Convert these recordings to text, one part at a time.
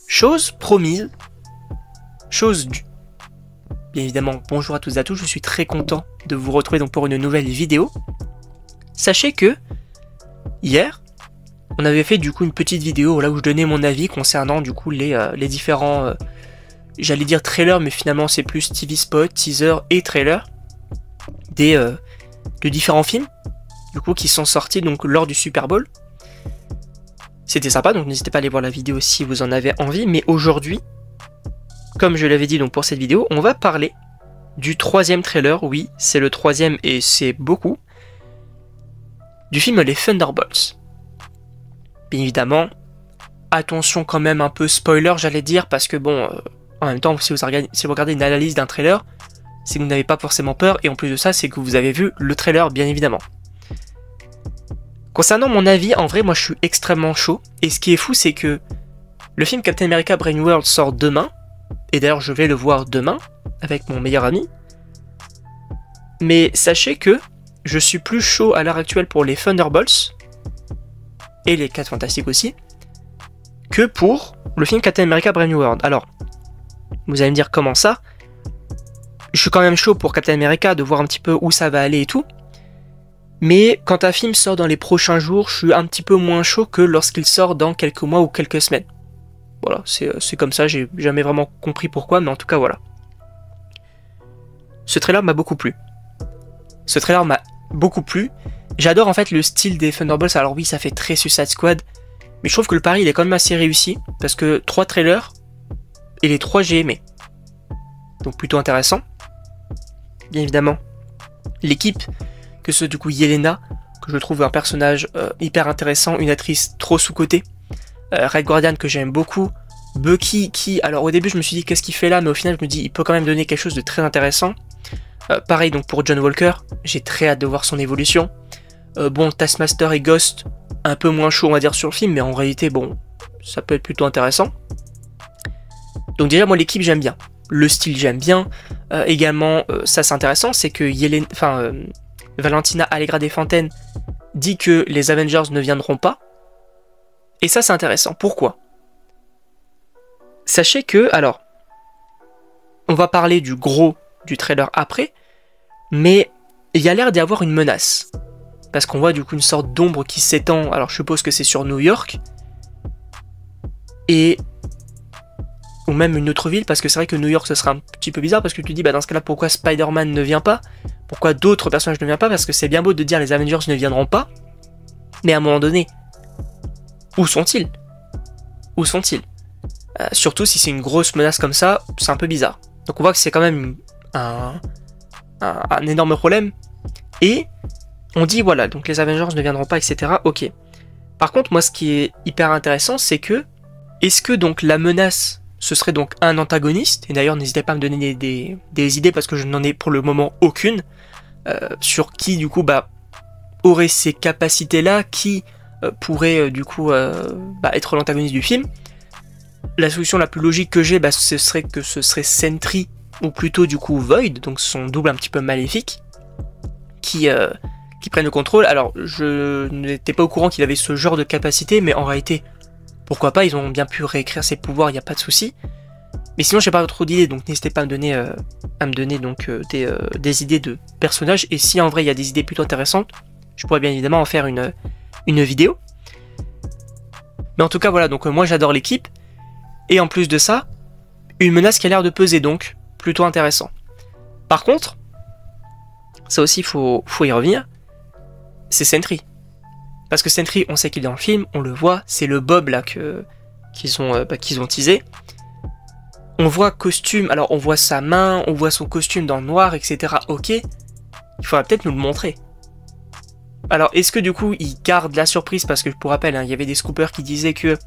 Chose promise, chose due. Bien évidemment, bonjour à tous et à tous, je suis très content de vous retrouver donc pour une nouvelle vidéo. Sachez que, hier, on avait fait du coup une petite vidéo là où je donnais mon avis concernant du coup les différents, j'allais dire trailers, mais finalement c'est plus TV spot, teaser et trailer de différents films du coup qui sont sortis donc lors du Super Bowl. C'était sympa, donc n'hésitez pas à aller voir la vidéo si vous en avez envie. Mais aujourd'hui, comme je l'avais dit donc pour cette vidéo, on va parler du troisième trailer. Oui, c'est le troisième et c'est beaucoup. Du film Les Thunderbolts. Bien évidemment, attention quand même un peu spoiler, j'allais dire, parce que bon, en même temps, si vous regardez une analyse d'un trailer, c'est que vous n'avez pas forcément peur, et en plus de ça, c'est que vous avez vu le trailer, bien évidemment. Concernant mon avis, en vrai, moi je suis extrêmement chaud, et ce qui est fou, c'est que le film Captain America Brave New World sort demain, et d'ailleurs je vais le voir demain, avec mon meilleur ami, mais sachez que je suis plus chaud à l'heure actuelle pour les Thunderbolts, et les 4 Fantastiques aussi, que pour le film Captain America Brave New World. Alors, vous allez me dire comment ça? Je suis quand même chaud pour Captain America, de voir un petit peu où ça va aller et tout, mais quand un film sort dans les prochains jours, je suis un petit peu moins chaud que lorsqu'il sort dans quelques mois ou quelques semaines. Voilà, c'est comme ça, j'ai jamais vraiment compris pourquoi, mais en tout cas voilà. Ce trailer m'a beaucoup plu. Ce trailer m'a beaucoup plu. J'adore en fait le style des Thunderbolts, alors oui ça fait très Suicide Squad, mais je trouve que le pari il est quand même assez réussi, parce que 3 trailers, et les 3 j'ai aimé. Donc plutôt intéressant. Bien évidemment, l'équipe, que ce soit du coup Yelena, que je trouve un personnage hyper intéressant, une actrice trop sous-cotée, Red Guardian que j'aime beaucoup, Bucky qui, alors au début je me suis dit qu'est-ce qu'il fait là, mais au final je me dis il peut quand même donner quelque chose de très intéressant. Pareil donc pour John Walker, j'ai très hâte de voir son évolution. Bon, Taskmaster et Ghost, un peu moins chaud on va dire sur le film, mais en réalité bon, ça peut être plutôt intéressant. Donc déjà moi l'équipe j'aime bien, le style j'aime bien, également ça c'est intéressant, c'est que Valentina Allegra des Fontaines dit que les Avengers ne viendront pas. Et ça c'est intéressant. Pourquoi? Sachez que, alors, on va parler du gros du trailer après, mais il y a l'air d'y avoir une menace. Parce qu'on voit du coup une sorte d'ombre qui s'étend, alors je suppose que c'est sur New York, et ou même une autre ville, parce que c'est vrai que New York ce serait un petit peu bizarre, parce que tu te dis, bah dans ce cas-là, pourquoi Spider-Man ne vient pas? Pourquoi d'autres personnages ne viennent pas? Parce que c'est bien beau de dire les Avengers ne viendront pas, mais à un moment donné, où sont-ils? Où sont-ils? Surtout si c'est une grosse menace comme ça, c'est un peu bizarre. Donc on voit que c'est quand même un énorme problème, et on dit voilà, donc les Avengers ne viendront pas, etc. Ok. Par contre, moi ce qui est hyper intéressant, c'est que, est-ce que donc la menace ce serait donc un antagoniste, et d'ailleurs n'hésitez pas à me donner des idées parce que je n'en ai pour le moment aucune, sur qui du coup bah, aurait ces capacités là, qui pourrait du coup être l'antagoniste du film. La solution la plus logique que j'ai, bah, ce serait que ce serait Sentry, ou plutôt du coup Void, donc son double un petit peu maléfique, qui prenne le contrôle. Alors je n'étais pas au courant qu'il avait ce genre de capacité, mais en réalité pourquoi pas, ils ont bien pu réécrire ses pouvoirs, il n'y a pas de souci. Mais sinon, j'ai pas trop d'idées, donc n'hésitez pas à me donner donc, des idées de personnages. Et si en vrai il y a des idées plutôt intéressantes, je pourrais bien évidemment en faire une vidéo. Mais en tout cas, voilà, donc moi j'adore l'équipe. Et en plus de ça, une menace qui a l'air de peser, donc plutôt intéressant. Par contre, ça aussi, faut y revenir, c'est Sentry. Parce que Sentry, on sait qu'il est dans le film, on le voit, c'est le Bob là qu'ils ont teasé. On voit costume, alors on voit sa main, on voit son costume dans le noir, etc. Ok, il faudra peut-être nous le montrer. Alors est-ce que du coup il garde la surprise, parce que pour rappel, hein, il y avait des scoopers qui disaient que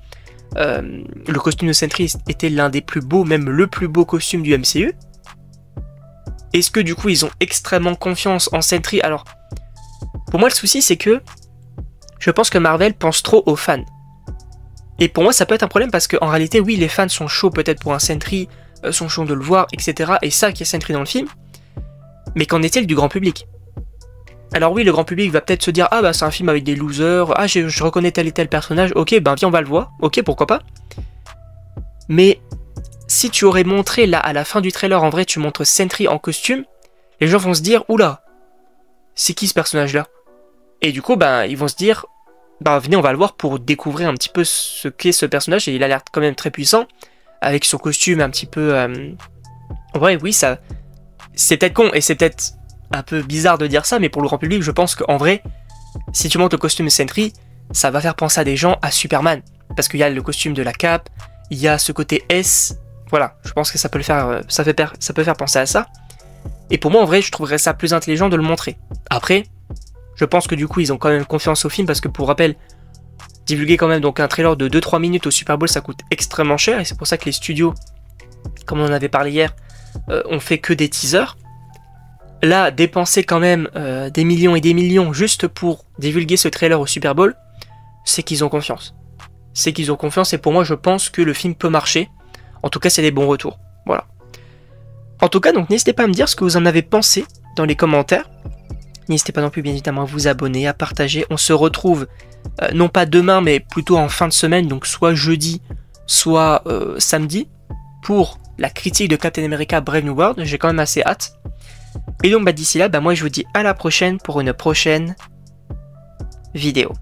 le costume de Sentry était l'un des plus beaux, même le plus beau costume du MCU. Est-ce que du coup ils ont extrêmement confiance en Sentry? Alors, pour moi le souci c'est que je pense que Marvel pense trop aux fans. Et pour moi ça peut être un problème parce qu'en réalité oui les fans sont chauds peut-être pour un Sentry, sont chauds de le voir, etc. Et ça qu'il y a Sentry dans le film. Mais qu'en est-il du grand public? Alors oui le grand public va peut-être se dire ah bah c'est un film avec des losers, ah je reconnais tel et tel personnage, ok ben viens on va le voir, ok pourquoi pas. Mais si tu aurais montré là à la fin du trailer, en vrai tu montres Sentry en costume, les gens vont se dire oula, c'est qui ce personnage là? Et du coup bah ils vont se dire bah venez on va le voir pour découvrir un petit peu ce qu'est ce personnage, et il a l'air quand même très puissant, avec son costume un petit peu... En vrai oui ça... C'est peut-être con et c'est peut-être un peu bizarre de dire ça, mais pour le grand public je pense qu'en vrai, si tu montes le costume Sentry, ça va faire penser à des gens à Superman. Parce qu'il y a le costume de la cape, il y a ce côté S, voilà, je pense que ça peut le faire, ça peut faire penser à ça. Et pour moi en vrai je trouverais ça plus intelligent de le montrer. Après, je pense que du coup ils ont quand même confiance au film, parce que pour rappel, divulguer quand même donc un trailer de 2-3 minutes au Super Bowl ça coûte extrêmement cher, et c'est pour ça que les studios, comme on en avait parlé hier, ont fait que des teasers. Là, dépenser quand même des millions et des millions juste pour divulguer ce trailer au Super Bowl, c'est qu'ils ont confiance. C'est qu'ils ont confiance, et pour moi je pense que le film peut marcher. En tout cas c'est des bons retours. Voilà. En tout cas donc n'hésitez pas à me dire ce que vous en avez pensé dans les commentaires. N'hésitez pas non plus bien évidemment à vous abonner, à partager. On se retrouve non pas demain mais plutôt en fin de semaine, donc soit jeudi, soit samedi, pour la critique de Captain America Brave New World. J'ai quand même assez hâte. Et donc bah, d'ici là, bah, moi je vous dis à la prochaine pour une prochaine vidéo.